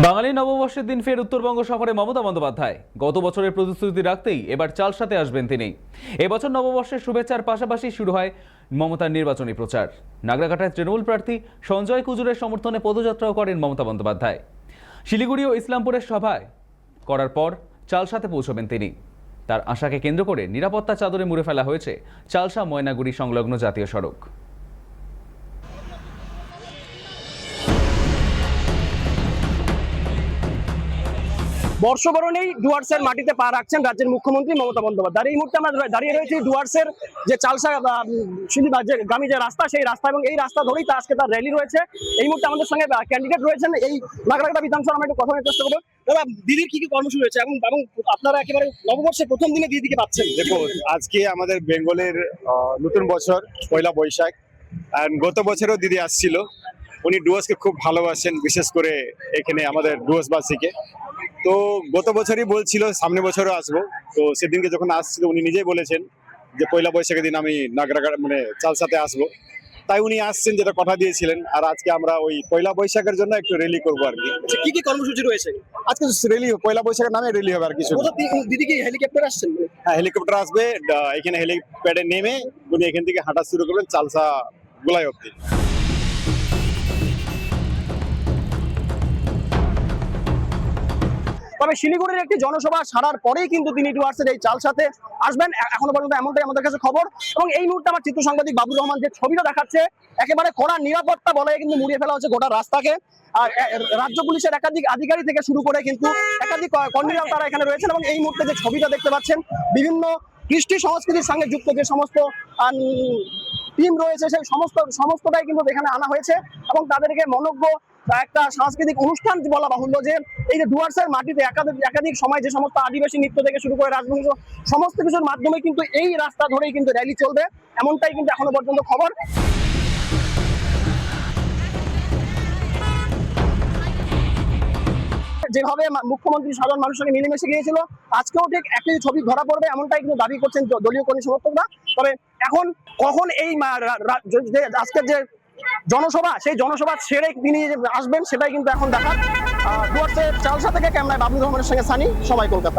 বাঙালি নববর্ষের দিন ফের উত্তরবঙ্গ সফরে মমতা বন্দ্যোপাধ্যায়। গত বছরের প্রতিশ্রুতি রাখতেই এবার চালসাতে আসবেন তিনি। এবছর নববর্ষের শুভেচ্ছার পাশাপাশি শুরু হয় মমতার নির্বাচনী প্রচার। নাগরাকাটায় তৃণমূল প্রার্থী সঞ্জয় কুজুরের সমর্থনে পদযাত্রাও করেন মমতা বন্দ্যোপাধ্যায়। শিলিগুড়ি ও ইসলামপুরের সভায় করার পর চালসাতে পৌঁছবেন তিনি। তার আশাকে কেন্দ্র করে নিরাপত্তা চাদরে মুড়ে ফেলা হয়েছে চালসা ময়নাগুড়ি সংলগ্ন জাতীয় সড়ক। বর্ষবরণেই ডুয়ার্সের মাটিতে পা রাখছেন রাজ্যের মুখ্যমন্ত্রী মমতা বন্দ্যোপাধ্যায়। এই মুহূর্তে আমরা দাঁড়িয়ে রয়েছি ডুয়ার্সের যে চালসা গামী যে রাস্তা, সেই রাস্তা, এবং এই রাস্তা ধরেই আজকে তার র্যালি রয়েছে। এই মুহূর্তে আমাদের সঙ্গে ক্যান্ডিডেট রয়েছেন এই নাগরাকাটা বিধানসভা। আমরা একটু কথা বলার চেষ্টা করবো। দাদা, দিদির কি কি কর্মসূচি রয়েছে এবং আপনারা একেবারে নববর্ষের প্রথম দিনে দিদিকে পাচ্ছেন? দেখুন, আজকে আমাদের বেঙ্গলের নতুন বছর, পয়লা বৈশাখ। আর গত বছরও দিদি আসছিল। উনি ডুয়ার্সকে খুব ভালোবাসেন, বিশেষ করে এখানে আমাদের ডুয়ার্সবাসীকে। তো গত বছরই বলছিল সামনে বছরও আসবো। তো সেদিনকে যখন আসছিল উনি নিজেই বলেছেন যে পয়লা বৈশাখের দিন আমি নাগরাকাটা মানে চালসাতে আসবো। তাই উনি আসছেন, যেটা কথা দিয়েছিলেন। আর আজকে আমরা ওই পয়লা বৈশাখের জন্য একটু র্যালি করবো আর কি। কি কি কর্মসূচি রয়েছে আজকে রেলি, পয়লা বৈশাখের নামে রেলি হবে আর কিছু। দিদি কি হেলিকপ্টার আসছেন? হ্যাঁ, হেলিকপ্টার আসবে। এখানে হেলিপ্যাডে নেমে উনি এখান থেকে হাঁটা শুরু করবেন চালসা গোলাই অব্দি। তবে শিলিগুড়ির একটি জনসভা সারার পরেই কিন্তু তিনি ডুয়ার্সের এই চালসাতে আসবেন, এখনো পর্যন্ত এমনটাই আমাদের কাছে খবর। এবং এই মুহূর্তে আমার চিত্র সাংবাদিক বাবুর রহমান যে ছবিটা দেখাচ্ছে, একেবারে কড়া নিরাপত্তা বলয়ে কিন্তু মুড়িয়ে ফেলা হচ্ছে গোটা রাস্তাকে। আর রাজ্য পুলিশের একাধিক আধিকারিক থেকে শুরু করে কিন্তু একাধিক কর্মীরা তারা এখানে রয়েছেন। এবং এই মুহূর্তে যে ছবিটা দেখতে পাচ্ছেন, বিভিন্ন কৃষ্টি সংস্কৃতির সঙ্গে যুক্ত যে সমস্ত টিম রয়েছে, সেই সমস্তটাই কিন্তু এখানে আনা হয়েছে। এবং তাদেরকে মনোজ্ঞ একটা সাংস্কৃতিক অনুষ্ঠান বলা বাহুল্য যে এই যে ডুয়ার্সের মাটিতে একাধিক সময় যে সমস্ত আদিবাসী নৃত্য থেকে শুরু করে রাজবংশ সমস্ত কিছুর মাধ্যমে কিন্তু এই রাস্তা ধরেই কিন্তু র্যালি চলবে, এমনটাই কিন্তু এখনো পর্যন্ত খবর। যেভাবে মুখ্যমন্ত্রী সাধারণ মানুষের সঙ্গে মিলেমিশে গিয়েছিল, আজকেও ঠিক একই ছবি ধরা পড়বে, এমনটাই কিন্তু দাবি করছেন দলীয় কর্মী সমর্থকরা। তবে এখন কখন এই আজকের যে জনসভা, সেই জনসভা ছেড়ে তিনি আসবেন সেটাই কিন্তু এখন দেখার। ডুয়ার্সের চালসা থেকে ক্যামেরায় বাবুর রহমানের সঙ্গে সানি, সময় কলকাতা।